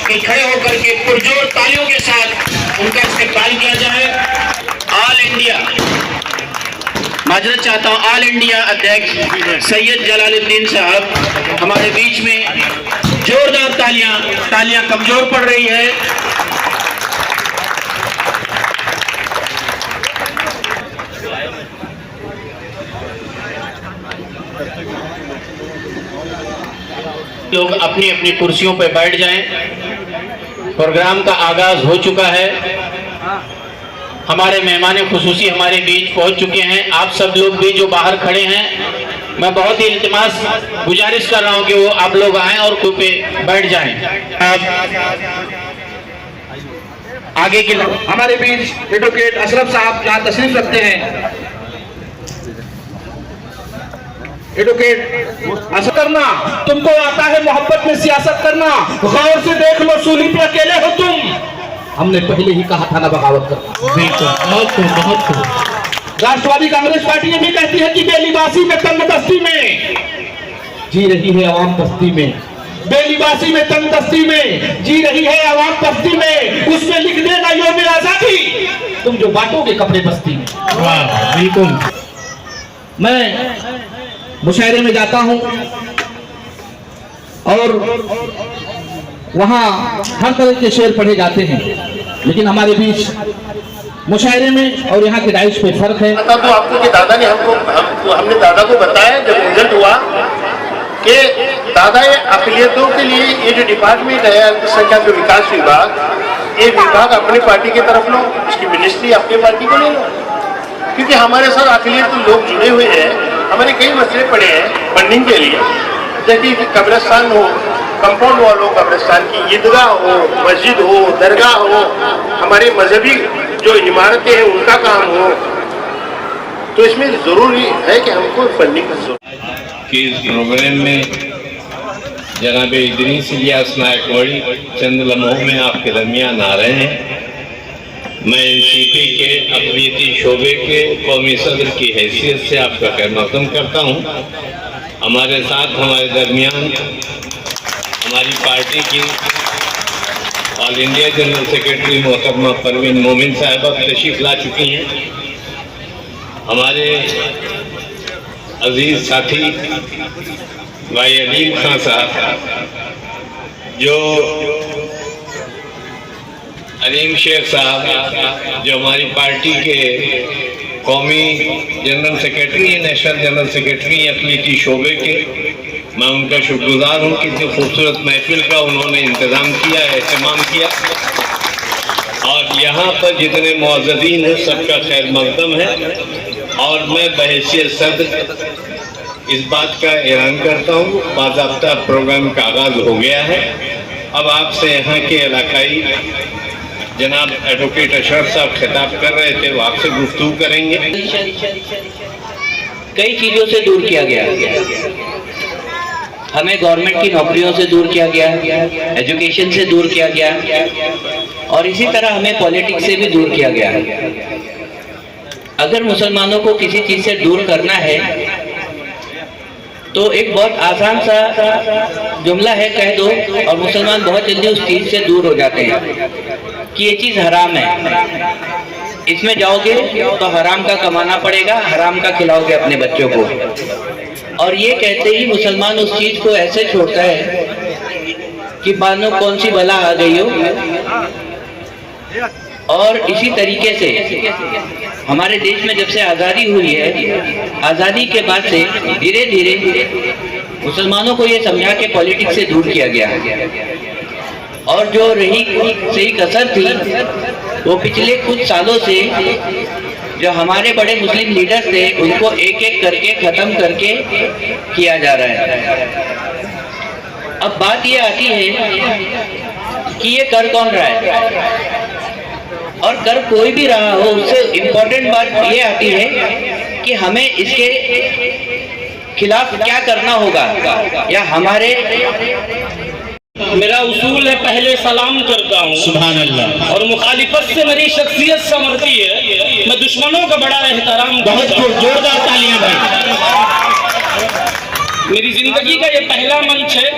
कि खड़े होकर के पुरजोर तालियों के साथ उनका इस्तेमाल किया जाए। ऑल इंडिया, माजरत चाहता हूँ, ऑल इंडिया अध्यक्ष सैयद जलालुद्दीन साहब हमारे बीच में, जोरदार तालियां कमजोर पड़ रही है। लोग अपनी अपनी कुर्सियों पर बैठ जाएं। प्रोग्राम का आगाज हो चुका है। हमारे मेहमान खुसूसी हमारे बीच पहुंच चुके हैं। आप सब लोग भी जो बाहर खड़े हैं, मैं बहुत ही इल्तिमास गुजारिश कर रहा हूं कि वो आप लोग आएं और कुर्सी पे बैठ जाएं। आगे के हमारे बीच एडवोकेट अशरफ साहब यहाँ तशरीफ रखते हैं। एडवोकेट असर करना, तुमको आता है मोहब्बत में सियासत करना, गौर से देख लो, सूली पे अकेले हो तुम। हमने पहले ही कहा था ना बगावत करना। बिल्कुल, बहुत राष्ट्रवादी कांग्रेस पार्टी ये भी कहती है कि बेलिबासी में तंगदस्ती में जी रही है आवाम बस्ती में, बेलिबासी में तंगदस्ती में जी रही है आवाम बस्ती में, उसमें लिख देना यौम आजादी तुम जो बांटोगे कपड़े बस्ती में। वाह, बिल्कुल। मैं मुशायरे में जाता हूं और वहां हर तरह के शेर पढ़े जाते हैं, लेकिन हमारे बीच मुशायरे में और यहाँ के डाइश पे फर्क है। तो आपको कि दादा ने हमने दादा को बताया जब रिजल्ट हुआ कि दादा ये अक़लियतों के लिए ये जो डिपार्टमेंट है अल्पसंख्यक विकास विभाग, ये विभाग अपनी पार्टी की तरफ लो, इसकी मिनिस्ट्री अपनी पार्टी को ले लो, क्योंकि हमारे साथ अक़लियत लोग जुड़े हुए हैं। हमारे कई मसले पड़े हैं फंडिंग के लिए, जैसे कि कब्रिस्तान हो, कंपाउंड वॉल हो, कब्रिस्तान की ईदगाह हो, मस्जिद हो, दरगाह हो, हमारे मजहबी जो इमारतें हैं उनका काम हो, तो इसमें ज़रूरी है कि हमको फंडिंग का जरूरत कि इस प्रोग्राम में जनाब इदरीस इलियास नायकवाड़ी चंद लम्हों में आपके दरमियान आ रहे हैं। मैं एनसीपी के अक़लियती शोबे के कौमी सदर की हैसियत से आपका खैर मक़दम करता हूँ। हमारे साथ हमारे दरमियान हमारी पार्टी की ऑल इंडिया जनरल सेक्रेटरी मोहतरमा परवीन मोमिन साहिबा तशरीफ़ ला चुकी हैं। हमारे अजीज़ साथी भाई अलीम खान साहब, जो अलीम शेख साहब जो हमारी पार्टी के कौमी जनरल सेक्रेटरी हैं, नेशनल जनरल सेक्रेटरी अक़लियती शोबे के, मैं उनका शुक्रगुज़ार हूँ कि इतनी खूबसूरत महफिल का उन्होंने इंतज़ाम किया, एहतमाम किया। और यहाँ पर जितने मुअज़्ज़ज़ीन हैं सबका खैर मक़दम है। और मैं बहैसियत सदर इस बात का ऐलान करता हूँ, बाज़ाब्ता प्रोग्राम का आगाज़ हो गया है। अब आपसे यहाँ के इलाकाई जनाब एडवोकेट अशरफ साहब खिताब कर रहे थे, वो आपसे गुफ्तगू करेंगे। कई चीज़ों से दूर किया गया, हमें गवर्नमेंट की नौकरियों से दूर किया गया, एजुकेशन से दूर किया गया, और इसी तरह हमें पॉलिटिक्स से भी दूर किया गया। अगर मुसलमानों को किसी चीज़ से दूर करना है तो एक बहुत आसान सा जुमला है, कह दो, और मुसलमान बहुत जल्दी उस चीज़ से दूर हो जाते हैं कि ये चीज़ हराम है, इसमें जाओगे तो हराम का कमाना पड़ेगा, हराम का खिलाओगे अपने बच्चों को। और ये कहते ही मुसलमान उस चीज़ को ऐसे छोड़ता है कि मानो कौन सी बला आ गई हो। और इसी तरीके से हमारे देश में जब से आज़ादी हुई है, आज़ादी के बाद से धीरे धीरे मुसलमानों को ये समझा के पॉलिटिक्स से दूर किया गया, और जो रही सही कसर थी वो पिछले कुछ सालों से जो हमारे बड़े मुस्लिम लीडर्स थे उनको एक एक करके ख़त्म करके किया जा रहा है। अब बात ये आती है कि ये कर कौन रहा है, और कर कोई भी रहा हो, उससे इम्पोर्टेंट बात ये आती है कि हमें इसके खिलाफ क्या करना होगा, या हमारे मेरा उसूल है पहले सलाम करता हूँ, सुभान अल्लाह, और मुखालिफत से मेरी शख्सियत संवरती है। मैं दुश्मनों का बड़ा एहतराम, बहुत जोरदार तालियां भाई। मेरी जिंदगी का ये पहला मंच है